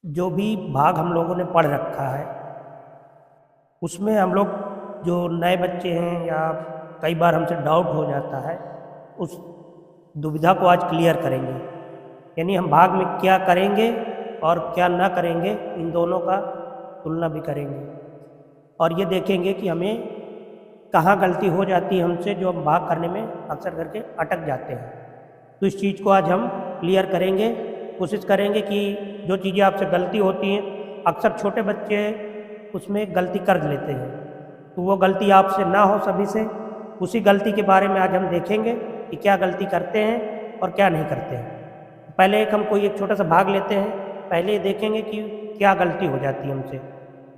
जो भी भाग हम लोगों ने पढ़ रखा है उसमें हम लोग जो नए बच्चे हैं या कई बार हमसे डाउट हो जाता है उस दुविधा को आज क्लियर करेंगे। यानी हम भाग में क्या करेंगे और क्या ना करेंगे इन दोनों का तुलना भी करेंगे और ये देखेंगे कि हमें कहाँ गलती हो जाती है हमसे जो हम भाग करने में अक्सर करके अटक जाते हैं। तो इस चीज़ को आज हम क्लियर करेंगे। कोशिश करेंगे कि जो चीज़ें आपसे गलती होती हैं अक्सर छोटे बच्चे उसमें गलती कर लेते हैं तो वो गलती आपसे ना हो सभी से। उसी गलती के बारे में आज हम देखेंगे कि क्या गलती करते हैं और क्या नहीं करते हैं। पहले हम कोई एक छोटा सा भाग लेते हैं, पहले देखेंगे कि क्या गलती हो जाती है हमसे।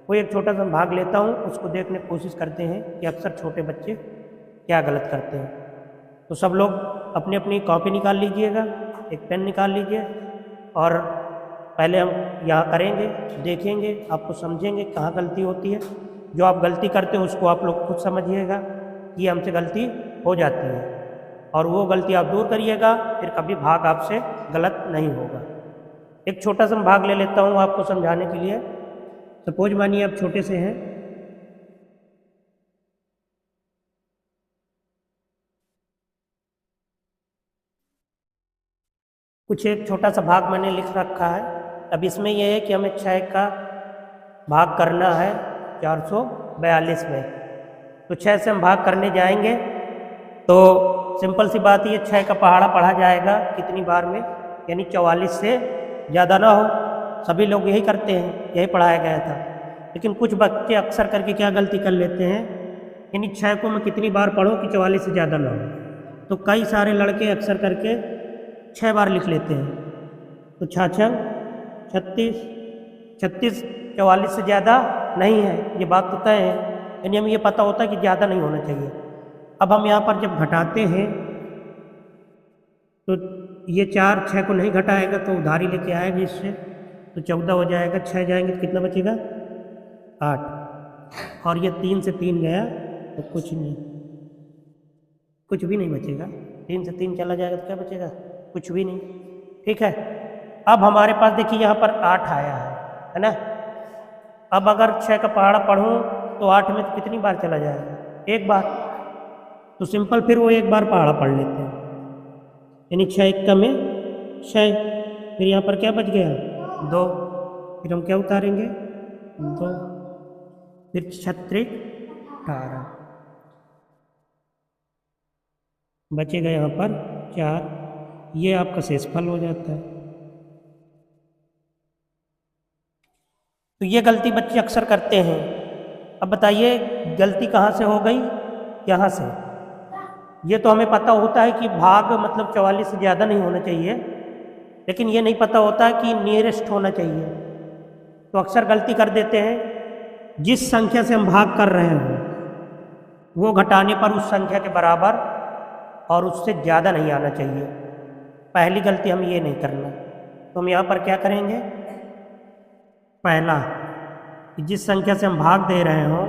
कोई एक छोटा सा भाग लेता हूँ, उसको देखने की कोशिश करते हैं कि अक्सर छोटे बच्चे क्या गलत करते हैं। तो सब लोग अपनी अपनी कॉपी निकाल लीजिएगा, एक पेन निकाल लीजिए और पहले हम यहाँ करेंगे, देखेंगे, आपको समझेंगे कहाँ गलती होती है। जो आप गलती करते हो उसको आप लोग खुद समझिएगा कि हमसे गलती हो जाती है और वो गलती आप दूर करिएगा, फिर कभी भाग आपसे गलत नहीं होगा। एक छोटा सा भाग ले लेता हूँ आपको समझाने के लिए। सपोज मानिए आप छोटे से हैं, कुछ एक छोटा सा भाग मैंने लिख रखा है। अब इसमें यह है कि हमें 6 का भाग करना है 442 में। तो 6 से हम भाग करने जाएंगे तो सिंपल सी बात ये 6 का पहाड़ा पढ़ा जाएगा कितनी बार में, यानी 44 से ज़्यादा ना हो। सभी लोग यही करते हैं, यही पढ़ाया गया था। लेकिन कुछ बच्चे अक्सर करके क्या गलती कर लेते हैं, यानी 6 को मैं कितनी बार पढ़ूँ कि 44 से ज़्यादा ना हो। तो कई सारे लड़के अक्सर करके 6 बार लिख लेते हैं। तो 6 6 36, 36 44 से ज़्यादा नहीं है, ये बात तो तय है। यानी हमें ये पता होता है कि ज़्यादा नहीं होना चाहिए। अब हम यहाँ पर जब घटाते हैं तो ये 4 6 को नहीं घटाएगा तो उधारी लेके आएगा इससे, तो 14 हो जाएगा। 6 जाएंगे तो कितना बचेगा 8, और ये 3 से 3 गया तो कुछ नहीं, कुछ भी नहीं बचेगा। 3 से 3 चला जाएगा तो क्या बचेगा, कुछ भी नहीं। ठीक है, अब हमारे पास देखिए यहाँ पर 8 आया है ना। अब अगर 6 का पहाड़ा पढ़ूँ तो 8 में तो कितनी बार चला जाएगा, एक बार। तो सिंपल फिर वो एक बार पहाड़ा पढ़ लेते हैं, यानी 6 1 में 6, फिर यहाँ पर क्या बच गया 2, फिर हम क्या उतारेंगे 2, फिर 36 18, बचेगा यहाँ पर 4। ये आपका शेषफल हो जाता है। तो ये गलती बच्चे अक्सर करते हैं। अब बताइए गलती कहाँ से हो गई, यहाँ से। ये तो हमें पता होता है कि भाग मतलब 44 से ज़्यादा नहीं होना चाहिए, लेकिन ये नहीं पता होता है कि नियरेस्ट होना चाहिए। तो अक्सर गलती कर देते हैं, जिस संख्या से हम भाग कर रहे हैं वो घटाने पर उस संख्या के बराबर और उससे ज़्यादा नहीं आना चाहिए। पहली गलती हम ये नहीं करना। तो हम यहाँ पर क्या करेंगे, पहला कि जिस संख्या से हम भाग दे रहे हो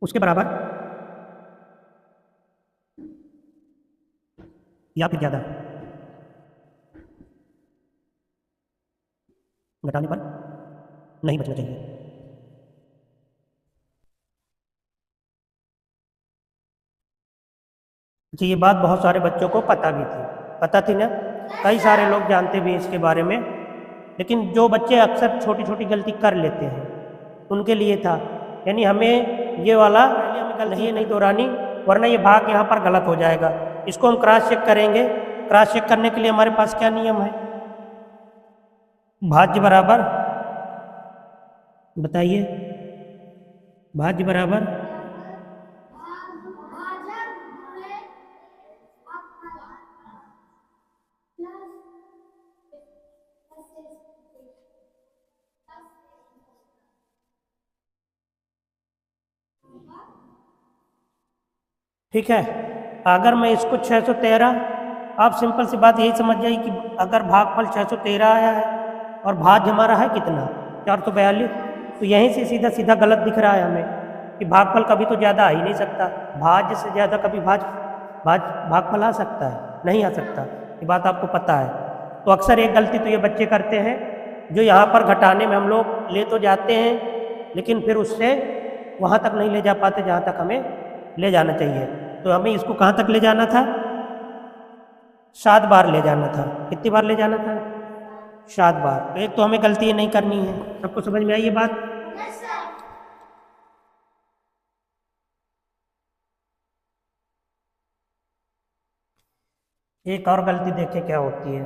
उसके बराबर या फिर ज़्यादा घटाने पर नहीं बचना चाहिए। अच्छा, ये बात बहुत सारे बच्चों को पता थी ना, कई सारे लोग जानते भी हैं इसके बारे में। लेकिन जो बच्चे अक्सर छोटी छोटी गलती कर लेते हैं उनके लिए था। यानी हमें ये वाला पहले हमें गलती नहीं दोहरानी, वरना ये भाग यहाँ पर गलत हो जाएगा। इसको हम क्रॉस चेक करेंगे। क्रॉस चेक करने के लिए हमारे पास क्या नियम है, भाज्य बराबर, बताइए, भाज्य बराबर ठीक है। अगर मैं इसको 613, आप सिंपल सी बात यही समझ जाइए कि अगर भागफल 613 आया है और भाज्य हमारा है कितना 442, तो यहीं से सीधा सीधा गलत दिख रहा है हमें कि भागफल कभी तो ज़्यादा आ ही नहीं सकता, भाज्य से ज़्यादा कभी भागफल आ सकता है? नहीं आ सकता, ये बात आपको पता है। तो अक्सर एक गलती तो ये बच्चे करते हैं, जो यहाँ पर घटाने में हम लोग ले तो जाते हैं लेकिन फिर उससे वहाँ तक नहीं ले जा पाते जहाँ तक हमें ले जाना चाहिए। तो हमें इसको कहाँ तक ले जाना था? 7 बार ले जाना था। कितनी बार ले जाना था? 7 बार। तो एक तो हमें गलती ये नहीं करनी है। सबको समझ में आई ये बात? एक और गलती देखें क्या होती है।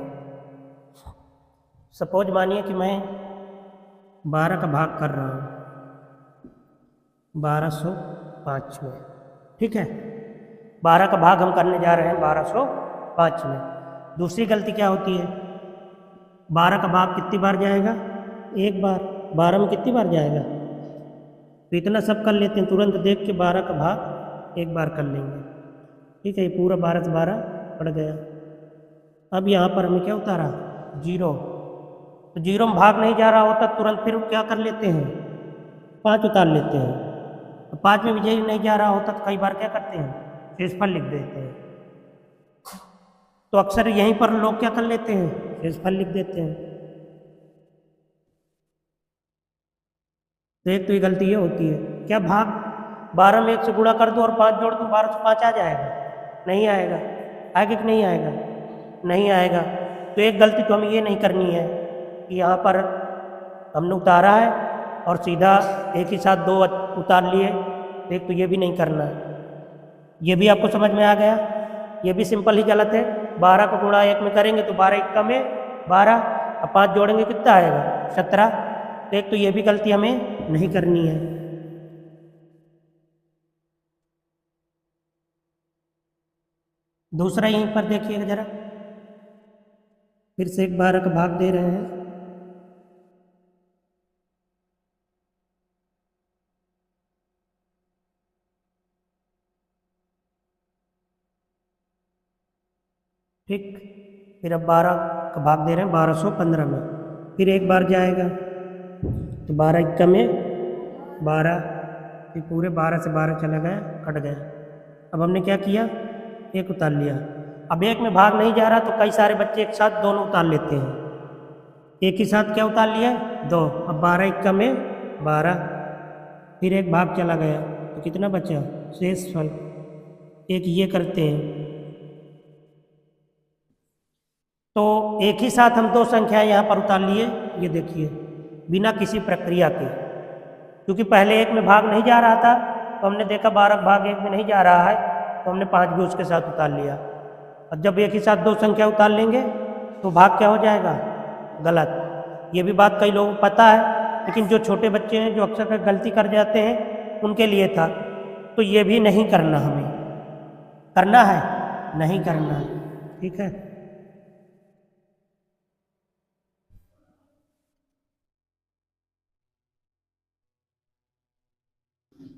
सपोज मानिए कि मैं 12 का भाग कर रहा हूँ 1205 में, ठीक है? 12 का भाग हम करने जा रहे हैं 1205 में। दूसरी गलती क्या होती है? 12 का भाग कितनी बार जाएगा? एक बार। 12 में कितनी बार जाएगा? तो इतना सब कर लेते हैं, तुरंत देख के 12 का भाग एक बार कर लेंगे, ठीक है? ये पूरा 12 से 12 पड़ गया। अब यहाँ पर हमें क्या उतारा? 0। तो 0 में भाग नहीं जा रहा होता, तुरंत फिर क्या कर लेते हैं? 5 उतार लेते हैं। तो 5 में भी यही नहीं जा रहा होता तो कई बार क्या करते हैं? शेषफल लिख देते हैं। तो अक्सर यहीं पर लोग क्या कर लेते हैं? शेषफल लिख देते हैं। तो एक तो ये गलती ये होती है। क्या भाग 12 में 1 से गुणा कर दो और 5 जोड़ दो, 12 से 5 आ जाएगा? नहीं आएगा। आएगा कि नहीं आएगा? नहीं आएगा। तो एक गलती तो हमें ये नहीं करनी है कि यहाँ पर हमने उतारा है और सीधा एक ही साथ 2 उतार लिए, एक तो ये भी नहीं करना है। ये भी आपको समझ में आ गया? ये भी सिंपल ही गलत है। 12 को गुणा 1 में करेंगे तो 12 1 में 12, और 5 जोड़ेंगे कितना आएगा? 17। तो एक तो ये भी गलती हमें नहीं करनी है। दूसरा यहीं पर देखिएगा जरा, फिर से एक 12 का भाग दे रहे हैं। ठीक, फिर अब 12 का भाग दे रहे हैं 1215 में। फिर एक बार जाएगा तो 12 1 में 12, फिर पूरे 12 से 12 चला गया, कट गया। अब हमने क्या किया? एक उतार लिया। अब एक में भाग नहीं जा रहा तो कई सारे बच्चे एक साथ दोनों उतार लेते हैं। एक ही साथ क्या उतार लिया? 2। अब 12 1 में 12, फिर एक भाग चला गया तो कितना बचा? शेषफल। एक ये करते हैं। तो एक ही साथ हम 2 संख्याएं यहाँ पर उतार लिए, ये देखिए, बिना किसी प्रक्रिया के। क्योंकि पहले एक में भाग नहीं जा रहा था तो हमने देखा 12 का भाग एक में नहीं जा रहा है, तो हमने 5 भी उसके साथ उतार लिया। और जब एक ही साथ 2 संख्या उतार लेंगे तो भाग क्या हो जाएगा? गलत। ये भी बात कई लोगों को पता है, लेकिन जो छोटे बच्चे हैं जो अक्सर गलती कर जाते हैं उनके लिए था। तो ये भी नहीं करना, हमें करना है? नहीं करना है, ठीक है?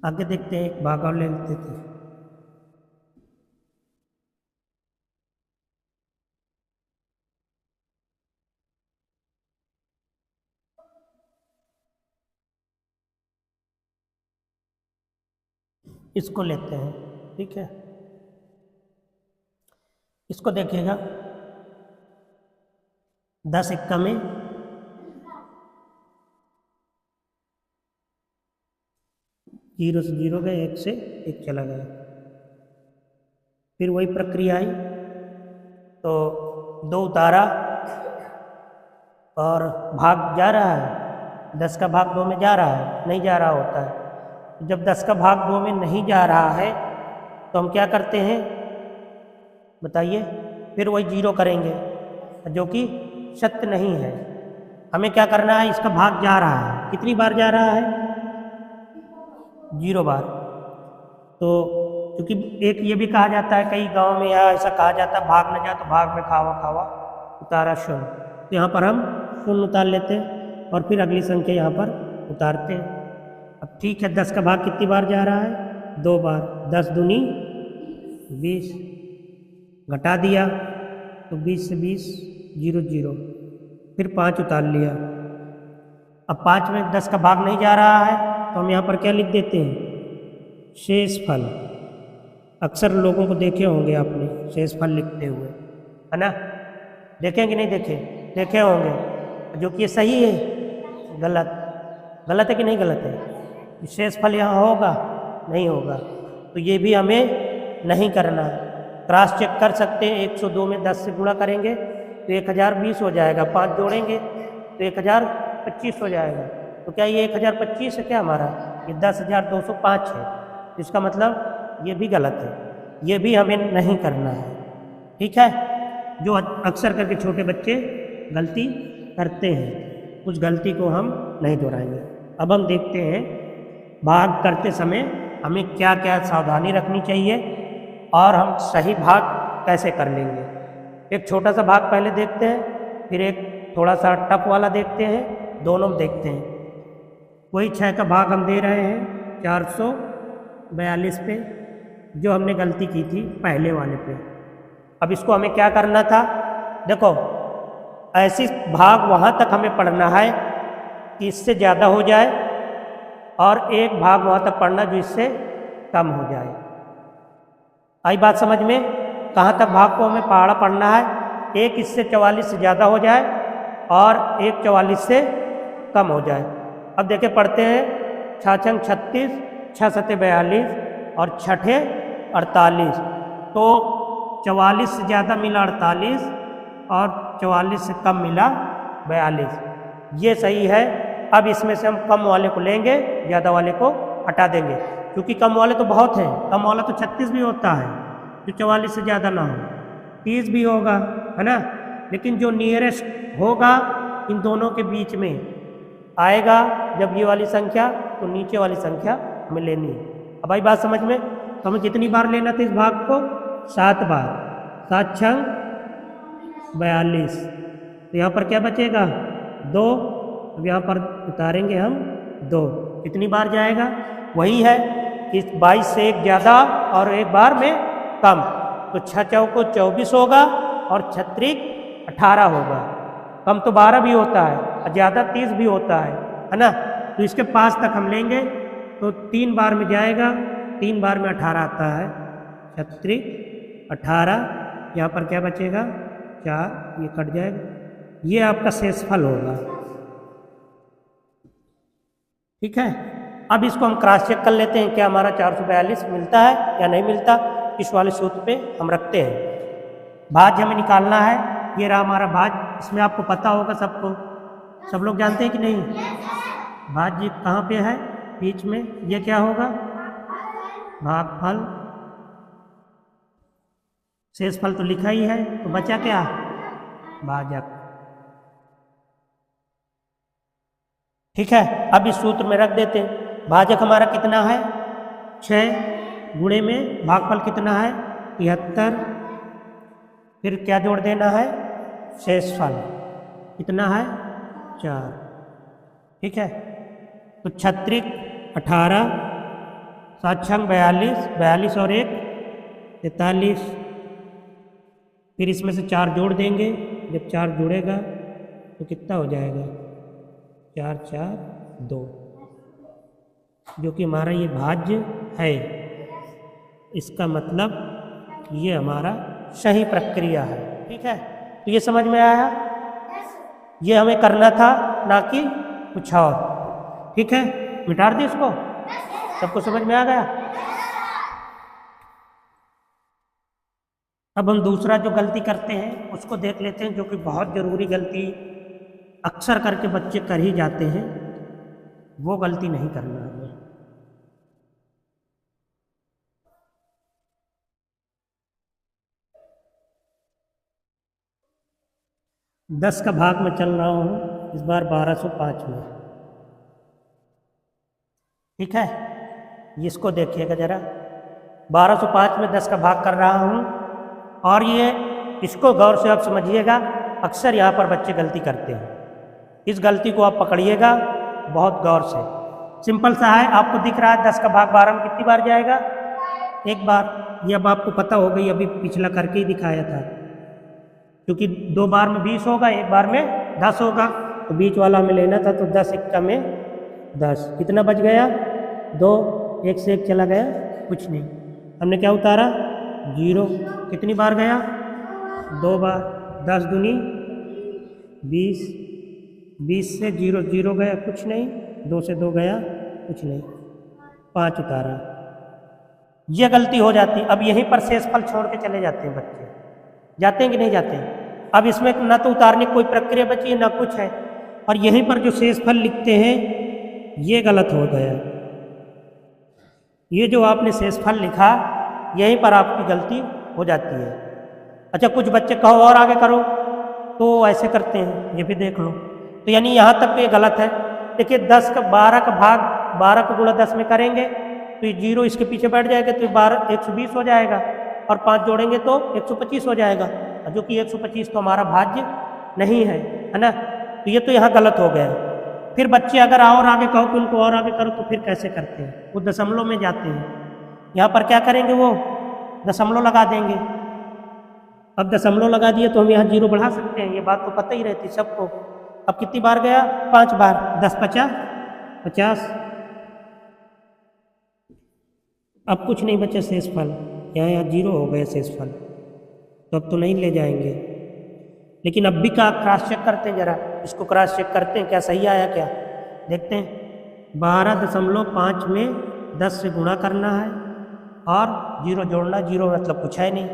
आगे देखते हैं, एक भाग और ले लेते थे। इसको लेते हैं, ठीक है? इसको देखिएगा, 10 1 में 0 से 0 गए, 1 से 1 चला गया। फिर वही प्रक्रिया आई, तो 2 उतारा और भाग जा रहा है, 10 का भाग 2 में जा रहा है? नहीं जा रहा होता है। जब 10 का भाग 2 में नहीं जा रहा है तो हम क्या करते हैं बताइए? फिर वही 0 करेंगे, जो कि सत्य नहीं है। हमें क्या करना है? इसका भाग जा रहा है, कितनी बार जा रहा है? 0 बार। तो क्योंकि एक ये भी कहा जाता है, कई गांव में या ऐसा कहा जाता है, भाग न जा तो भाग में खावा खावा उतारा शून्य। तो यहाँ पर हम शून्य उतार लेते हैं और फिर अगली संख्या यहाँ पर उतारते हैं। अब ठीक है, 10 का भाग कितनी बार जा रहा है? 2 बार। 10 दूनी 20, घटा दिया तो 20 से 20 0 0, फिर 5 उतार लिया। अब 5 में 10 का भाग नहीं जा रहा है तो हम यहाँ पर क्या लिख देते हैं, शेषफल। अक्सर लोगों को देखे होंगे आपने शेषफल लिखते हुए, है ना? देखें कि नहीं देखे? देखे होंगे। जो कि ये सही है, गलत? गलत है कि नहीं गलत है? शेषफल यहाँ होगा? नहीं होगा। तो ये भी हमें नहीं करना है। क्रॉस चेक कर सकते हैं, 102 में 10 से गुणा करेंगे तो 1020 हो जाएगा, 5 जोड़ेंगे तो 1025 हो जाएगा। तो क्या ये 1025 है क्या हमारा? ये 10,205 है। इसका मतलब ये भी गलत है, ये भी हमें नहीं करना है। ठीक है? जो अक्सर करके छोटे बच्चे गलती करते हैं, उस गलती को हम नहीं दोहराएंगे। अब हम देखते हैं भाग करते समय हमें क्या क्या सावधानी रखनी चाहिए और हम सही भाग कैसे कर लेंगे। एक छोटा सा भाग पहले देखते हैं, फिर एक थोड़ा सा टफ वाला देखते हैं, दोनों देखते हैं। वही 6 का भाग हम दे रहे हैं 442 पे, जो हमने गलती की थी पहले वाले पे। अब इसको हमें क्या करना था? देखो, ऐसी भाग वहाँ तक हमें पढ़ना है कि इससे ज़्यादा हो जाए और एक भाग वहाँ तक पढ़ना जो इससे कम हो जाए। आई बात समझ में? कहाँ तक भाग को हमें पहाड़ा पढ़ना है? एक इससे 44 से ज़्यादा हो जाए और एक 44 से कम हो जाए। अब देखे पढ़ते हैं, 6 36, 6 7 42 और 6 48। तो 44 से ज़्यादा मिला 48 और 44 से कम मिला 42। ये सही है। अब इसमें से हम कम वाले को लेंगे, ज़्यादा वाले को हटा देंगे, क्योंकि कम वाले तो बहुत हैं। कम वाला तो 36 भी होता है जो 44 से ज़्यादा ना हो, 30 भी होगा, है ना? लेकिन जो नियरेस्ट होगा इन दोनों के बीच में आएगा जब ये वाली संख्या, तो नीचे वाली संख्या हमें लेनी है। अब आई बात समझ में? तो हमें कितनी बार लेना था इस भाग को? 7 बार। 7 6 42। तो यहाँ पर क्या बचेगा? 2। अब यहाँ पर उतारेंगे हम 2। कितनी बार जाएगा? वही है कि 22 से एक ज़्यादा और एक बार में कम। तो 6 चौको 24 होगा और 36 18 होगा। कम तो 12 भी होता है और ज़्यादा 30 भी होता है ना? तो इसके पास तक हम लेंगे तो 3 बार में जाएगा, 3 बार में 18 आता है। 36 18, यहाँ पर क्या बचेगा? 4, ये कट जाएगा। ये आपका शेषफल होगा। ठीक है? अब इसको हम क्रॉस चेक कर लेते हैं, क्या हमारा 442 मिलता है या नहीं मिलता। इस वाले सूत्र पे हम रखते हैं। भाज्य हमें निकालना है। ये रहा हमारा भाज्य। इसमें आपको पता होगा सबको, सब लोग जानते हैं कि नहीं? भाज्य कहाँ पे है? बीच में। ये क्या होगा? भागफल। शेषफल तो लिखा ही है, तो बचा क्या? भाजक। ठीक है? अब इस सूत्र में रख देते हैं। भाजक हमारा कितना है? 6 गुणे में भागफल कितना है? 73। फिर क्या जोड़ देना है? शेषफल कितना है? 4। ठीक है? तो 36 18, 7 6 42, 42 और 1 43। फिर इसमें से 4 जोड़ देंगे। जब 4 जुड़ेगा तो कितना हो जाएगा? 4 4 2, जो कि हमारा ये भाज्य है। इसका मतलब ये हमारा सही प्रक्रिया है। ठीक है? तो ये समझ में आया? ये हमें करना था, ना कि कुछ और। ठीक है? मिटा दें इसको। सबको समझ में आ गया? अब हम दूसरा जो गलती करते हैं उसको देख लेते हैं, जो कि बहुत ज़रूरी गलती अक्सर करके बच्चे कर ही जाते हैं। वो गलती नहीं करना हमें। दस का भाग में चल रहा हूँ इस बार 1205 में। ठीक है? इसको देखिएगा ज़रा। 1205 में 10 का भाग कर रहा हूँ और ये इसको गौर से आप समझिएगा। अक्सर यहाँ पर बच्चे गलती करते हैं। इस गलती को आप पकड़िएगा बहुत गौर से। सिंपल सा है, आपको दिख रहा है 10 का भाग 12 में कितनी बार जाएगा? एक बार। ये अब आपको पता हो गई, अभी पिछला करके ही दिखाया था। क्योंकि 2 बार में 20 होगा, 1 बार में 10 होगा। तो बीच वाला हमें लेना था, तो 10 एक्का में 10, कितना बच गया 2, 1 से 1 चला गया कुछ नहीं, हमने क्या उतारा 0, कितनी बार गया 2 बार, 10 दूनी 20, 20 से 0 0 गया कुछ नहीं, 2 से 2 गया कुछ नहीं, 5 उतारा। ये गलती हो जाती है। अब यहीं पर शेषफल छोड़ के चले जाते हैं बच्चे, जाते हैं कि नहीं जाते हैं। अब इसमें ना तो उतारने की कोई प्रक्रिया बची है ना कुछ है, और यहीं पर जो शेषफल लिखते हैं ये गलत हो गया। ये जो आपने शेषफल लिखा यहीं पर आपकी गलती हो जाती है। अच्छा, कुछ बच्चे कहो और आगे करो, तो ऐसे करते हैं, ये भी देख लो। तो यानी यहाँ तक ये गलत है। देखिए 10 का 12 का भाग 12 को गुणा 10 में करेंगे तो ये 0 इसके पीछे बैठ जाएगा, तो 12 120 हो जाएगा, और 5 जोड़ेंगे तो 125 हो जाएगा, जो कि 125 तो हमारा भाज्य नहीं है ना। तो ये तो यहाँ गलत हो गया। फिर बच्चे अगर और आगे कहो कि उनको और आगे करो, तो फिर कैसे करते हैं, वो दशमलव में जाते हैं। यहाँ पर क्या करेंगे, वो दशमलव लगा देंगे। अब दशमलव लगा दिए तो हम यहाँ 0 बढ़ा सकते हैं, ये बात तो पता ही रहती सबको। अब कितनी बार गया 5 बार, 10 50 50। अब कुछ नहीं बचा शेषफल, यहाँ 0 हो गया शेषफल, तो अब तो नहीं ले जाएंगे। लेकिन अब भी का क्रॉस चेक करते हैं, जरा इसको क्रॉस चेक करते हैं क्या सही आया क्या, देखते हैं। 12.5 में 10 से गुणा करना है और 0 जोड़ना, 0 मतलब कुछ है नहीं,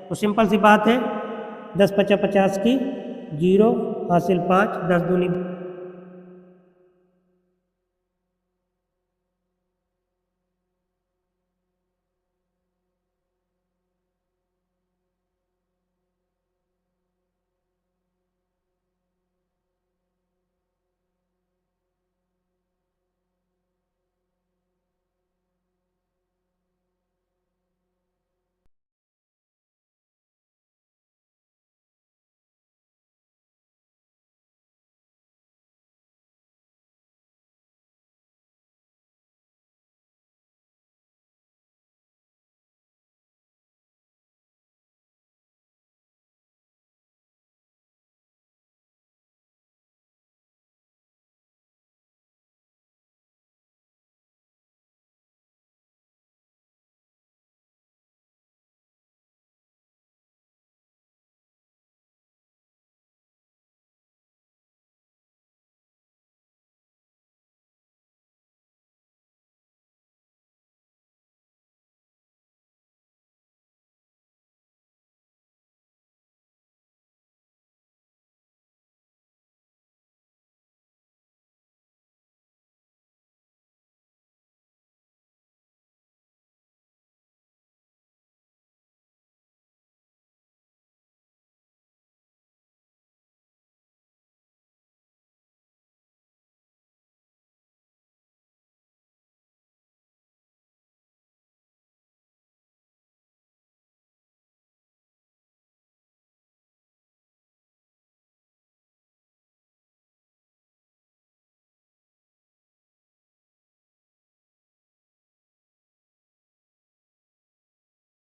तो सिंपल सी बात है 10 50 50 की 0 हासिल 5, 10 दूनी